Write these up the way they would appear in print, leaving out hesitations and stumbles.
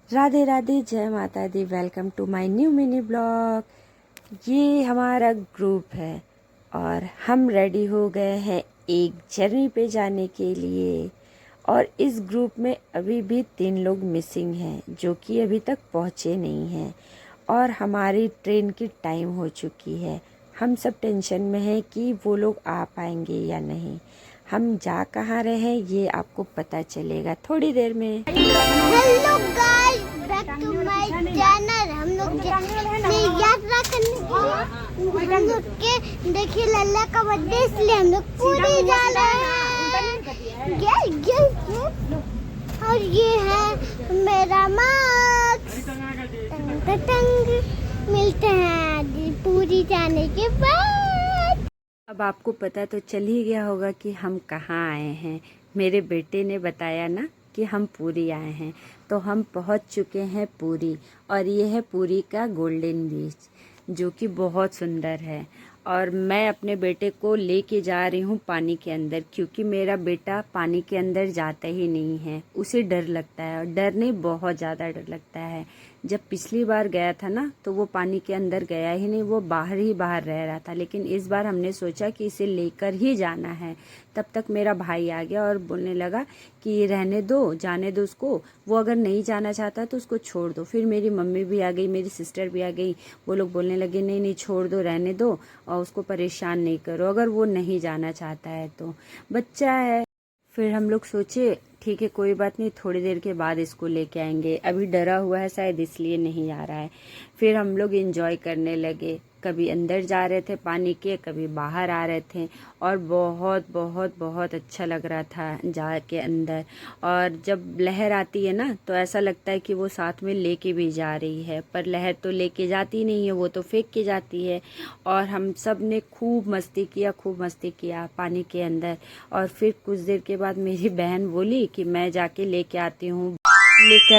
राधे राधे, जय माता दी। Welcome to my new mini blog. ये हमारा ग्रुप है और हम रेडी हो गए हैं एक जर्नी पे जाने के लिए। और इस ग्रुप में अभी भी 3 लोग मिसिंग हैं जो कि अभी तक पहुँचे नहीं हैं और हमारी ट्रेन की टाइम हो चुकी है। हम सब टेंशन में हैं कि वो लोग आ पाएंगे या नहीं। हम जा कहाँ रहे हैं ये आपको पता चलेगा थोड़ी देर में। Hello guys, back to my channel. हम लोग यात्रा करने के लिए हम लोग के देखिए लल्ला का बर्थडे, इसलिए हम लोग पूरी जा रहे हैं। और ये है मेरा मार्क्स। मिलते हैं पूरी जाने के बाद। अब आपको पता तो चल ही गया होगा कि हम कहाँ आए हैं। मेरे बेटे ने बताया ना कि हम पुरी आए हैं, तो हम पहुंच चुके हैं पुरी। और ये है पुरी का गोल्डन बीच जो कि बहुत सुंदर है। और मैं अपने बेटे को लेके जा रही हूँ पानी के अंदर, क्योंकि मेरा बेटा पानी के अंदर जाता ही नहीं है। उसे डर लगता है, और डर नहीं, बहुत ज़्यादा डर लगता है। जब पिछली बार गया था ना तो वो पानी के अंदर गया ही नहीं, वो बाहर ही बाहर रह रहा था। लेकिन इस बार हमने सोचा कि इसे लेकर ही जाना है। तब तक मेरा भाई आ गया और बोलने लगा कि रहने दो, जाने दो उसको, वो अगर नहीं जाना चाहता तो उसको छोड़ दो। फिर मेरी मम्मी भी आ गई, मेरी सिस्टर भी आ गई। वो लोग बोलने लगे नहीं नहीं, छोड़ दो, रहने दो और उसको परेशान नहीं करो अगर वो नहीं जाना चाहता है तो, बच्चा है। फिर हम लोग सोचे ठीक है, कोई बात नहीं, थोड़ी देर के बाद इसको लेके आएंगे। अभी डरा हुआ है शायद, इसलिए नहीं आ रहा है। फिर हम लोग एंजॉय करने लगे, कभी अंदर जा रहे थे पानी के, कभी बाहर आ रहे थे। और बहुत बहुत बहुत अच्छा लग रहा था जाके अंदर। और जब लहर आती है ना तो ऐसा लगता है कि वो साथ में लेके भी जा रही है, पर लहर तो लेके जाती नहीं है, वो तो फेंक के जाती है। और हम सब ने खूब मस्ती किया पानी के अंदर। और फिर कुछ देर के बाद मेरी बहन बोली कि मैं जाके लेकर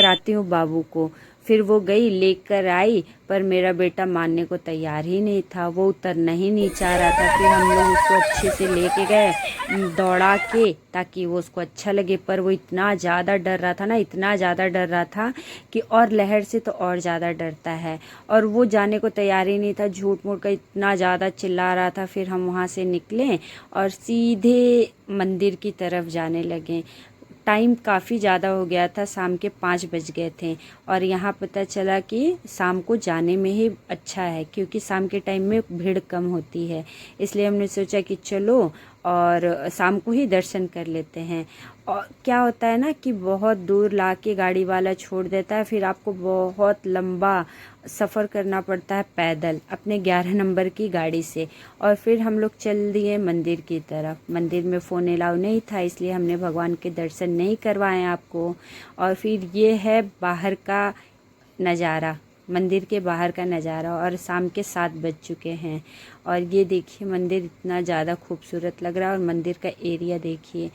आती हूँ बाबू को। फिर वो गई, लेकर आई, पर मेरा बेटा मानने को तैयार ही नहीं था, वो उतरना ही नहीं चाह रहा था। फिर हम लोग उसको अच्छे से लेके गए दौड़ा के, ताकि वो उसको अच्छा लगे। पर वो इतना ज़्यादा डर रहा था ना, इतना ज़्यादा डर रहा था कि, और लहर से तो और ज़्यादा डरता है। और वो जाने को तैयार ही नहीं था, झूठ मूठ का इतना ज़्यादा चिल्ला रहा था। फिर हम वहाँ से निकले और सीधे मंदिर की तरफ जाने लगे। टाइम काफ़ी ज़्यादा हो गया था, शाम के 5 बज गए थे। और यहाँ पता चला कि शाम को जाने में ही अच्छा है, क्योंकि शाम के टाइम में भीड़ कम होती है। इसलिए हमने सोचा कि चलो और शाम को ही दर्शन कर लेते हैं। और क्या होता है ना कि बहुत दूर ला के गाड़ी वाला छोड़ देता है, फिर आपको बहुत लंबा सफ़र करना पड़ता है पैदल अपने 11 नंबर की गाड़ी से। और फिर हम लोग चल दिए मंदिर की तरफ। मंदिर में फ़ोन अलाउ नहीं था, इसलिए हमने भगवान के दर्शन नहीं करवाए आपको। और फिर ये है बाहर का नज़ारा, मंदिर के बाहर का नज़ारा। और शाम के 7 बज चुके हैं। और ये देखिए मंदिर इतना ज़्यादा खूबसूरत लग रहा है। और मंदिर का एरिया देखिए,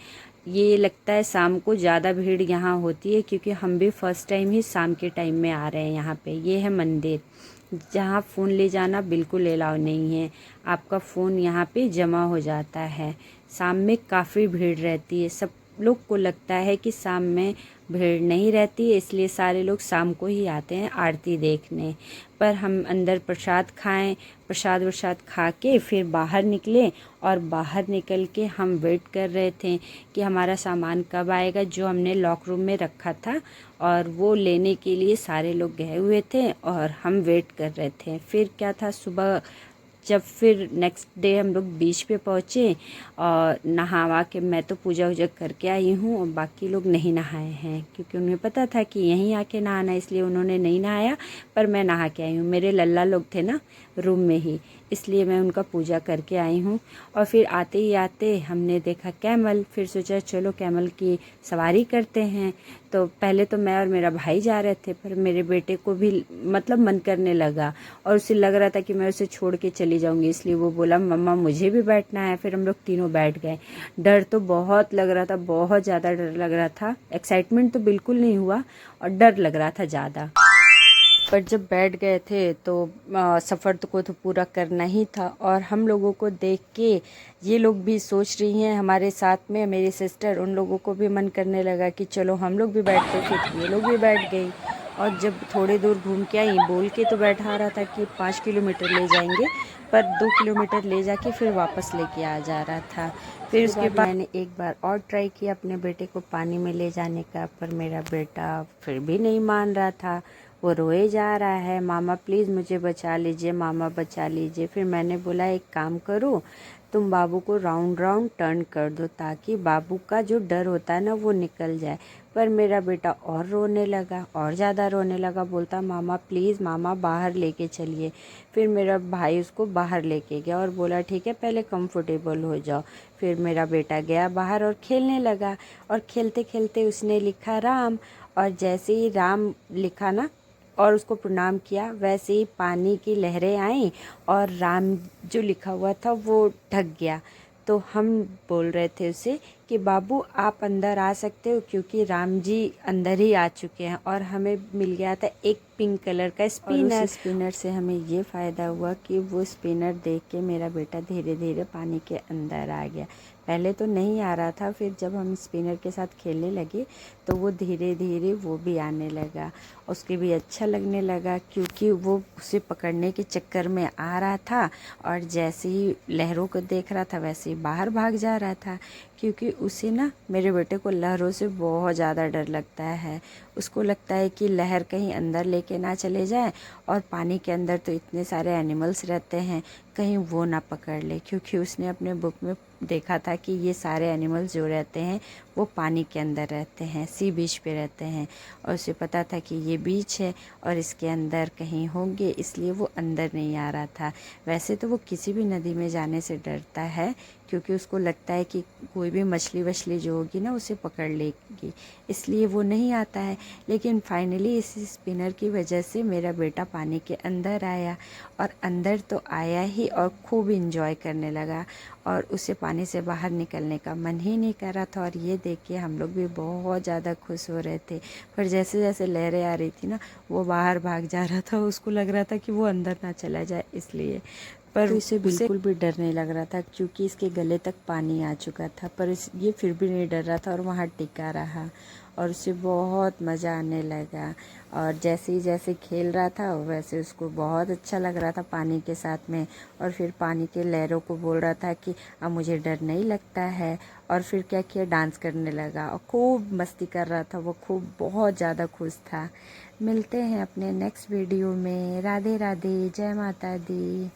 ये लगता है शाम को ज़्यादा भीड़ यहाँ होती है, क्योंकि हम भी फर्स्ट टाइम ही शाम के टाइम में आ रहे हैं यहाँ पे। ये है मंदिर जहाँ फ़ोन ले जाना बिल्कुल अलाउ नहीं है, आपका फ़ोन यहाँ पे जमा हो जाता है। शाम में काफ़ी भीड़ रहती है, सब लोग को लगता है कि शाम में भीड़ नहीं रहती है, इसलिए सारे लोग शाम को ही आते हैं आरती देखने। पर हम अंदर प्रसाद खाएं, प्रसाद वरसाद खा के फिर बाहर निकले। और बाहर निकल के हम वेट कर रहे थे कि हमारा सामान कब आएगा, जो हमने लॉक रूम में रखा था। और वो लेने के लिए सारे लोग गए हुए थे और हम वेट कर रहे थे। फिर क्या था, सुबह जब फिर नेक्स्ट डे हम लोग बीच पे पहुँचे और नहावा के, मैं तो पूजा वूजा करके आई हूँ और बाकी लोग नहीं नहाए हैं, क्योंकि उन्हें पता था कि यहीं आके नहाना, इसलिए उन्होंने नहीं नहाया। पर मैं नहा के आई हूँ, मेरे लल्ला लोग थे ना रूम में ही, इसलिए मैं उनका पूजा करके आई हूँ। और फिर आते ही आते हमने देखा कैमल, फिर सोचा चलो कैमल की सवारी करते हैं। तो पहले तो मैं और मेरा भाई जा रहे थे, पर मेरे बेटे को भी मतलब मन करने लगा और उसे लग रहा था कि मैं उसे छोड़ के चली जाऊंगी, इसलिए वो बोला मम्मा मुझे भी बैठना है। फिर हम लोग तीनों बैठ गए। डर तो बहुत लग रहा था, बहुत ज़्यादा डर लग रहा था। एक्साइटमेंट तो बिल्कुल नहीं हुआ और डर लग रहा था ज़्यादा। पर जब बैठ गए थे तो सफ़र को तो पूरा करना ही था। और हम लोगों को देख के ये लोग भी सोच रही हैं हमारे साथ में, मेरी सिस्टर, उन लोगों को भी मन करने लगा कि चलो हम लोग भी बैठते। फिर ये लोग भी बैठ गई और जब थोड़े दूर घूम के आई बोल के तो बैठा रहा था कि 5 किलोमीटर ले जाएंगे, पर 2 किलोमीटर ले जाके फिर वापस लेके आ जा रहा था। फिर उसके बाद मैंने एक बार और ट्राई किया अपने बेटे को पानी में ले जाने का, पर मेरा बेटा फिर भी नहीं मान रहा था। वो रोए जा रहा है, मामा प्लीज़ मुझे बचा लीजिए, मामा बचा लीजिए। फिर मैंने बोला एक काम करो, तुम बाबू को राउंड राउंड टर्न कर दो ताकि बाबू का जो डर होता है ना वो निकल जाए। पर मेरा बेटा और रोने लगा, और ज़्यादा रोने लगा, बोलता मामा प्लीज़ मामा बाहर लेके चलिए। फिर मेरा भाई उसको बाहर लेके गया और बोला ठीक है पहले कंफर्टेबल हो जाओ। फिर मेरा बेटा गया बाहर और खेलने लगा, और खेलते खेलते उसने लिखा राम, और जैसे ही राम लिखा ना और उसको प्रणाम किया, वैसे ही पानी की लहरें आईं और राम जो लिखा हुआ था वो ढक गया। तो हम बोल रहे थे उसे कि बाबू आप अंदर आ सकते हो, क्योंकि राम जी अंदर ही आ चुके हैं। और हमें मिल गया था एक पिंक कलर का स्पिनर। और उस स्पिनर से हमें ये फ़ायदा हुआ कि वो स्पिनर देख के मेरा बेटा धीरे धीरे पानी के अंदर आ गया। पहले तो नहीं आ रहा था, फिर जब हम स्पिनर के साथ खेलने लगे तो वो धीरे धीरे वो भी आने लगा। उसके भी अच्छा लगने लगा, क्योंकि वो उसे पकड़ने के चक्कर में आ रहा था, और जैसे ही लहरों को देख रहा था वैसे ही बाहर भाग जा रहा था। क्योंकि उसे ना, मेरे बेटे को लहरों से बहुत ज़्यादा डर लगता है। उसको लगता है कि लहर कहीं अंदर लेके ना चले जाए, और पानी के अंदर तो इतने सारे एनिमल्स रहते हैं, कहीं वो ना पकड़ ले। क्योंकि उसने अपने बुक में देखा था कि ये सारे एनिमल्स जो रहते हैं वो पानी के अंदर रहते हैं, सी बीच पे रहते हैं, और उसे पता था कि ये बीच है और इसके अंदर कहीं होंगे, इसलिए वो अंदर नहीं आ रहा था। वैसे तो वो किसी भी नदी में जाने से डरता है, क्योंकि उसको लगता है कि कोई भी मछली वछली जो होगी ना उसे पकड़ लेगी, इसलिए वो नहीं आता है। लेकिन फाइनली इस स्पिनर की वजह से मेरा बेटा पानी के अंदर आया, और अंदर तो आया ही और खूब इंजॉय करने लगा, और उसे पानी से बाहर निकलने का मन ही नहीं कर रहा था। और ये देख के हम लोग भी बहुत ज़्यादा खुश हो रहे थे। पर जैसे जैसे लहरें आ रही थी ना, वो बाहर भाग जा रहा था, उसको लग रहा था कि वो अंदर ना चला जाए इसलिए। पर तो इसे बिल्कुल भी डर नहीं लग रहा था, क्योंकि इसके गले तक पानी आ चुका था। पर ये फिर भी नहीं डर रहा था और वहाँ टिका रहा, और उसे बहुत मज़ा आने लगा। और जैसे ही जैसे खेल रहा था वैसे उसको बहुत अच्छा लग रहा था पानी के साथ में। और फिर पानी के लहरों को बोल रहा था कि अब मुझे डर नहीं लगता है। और फिर क्या किया, डांस करने लगा और खूब मस्ती कर रहा था वो, खूब बहुत ज़्यादा खुश था। मिलते हैं अपने नेक्स्ट वीडियो में। राधे राधे, जय माता दी।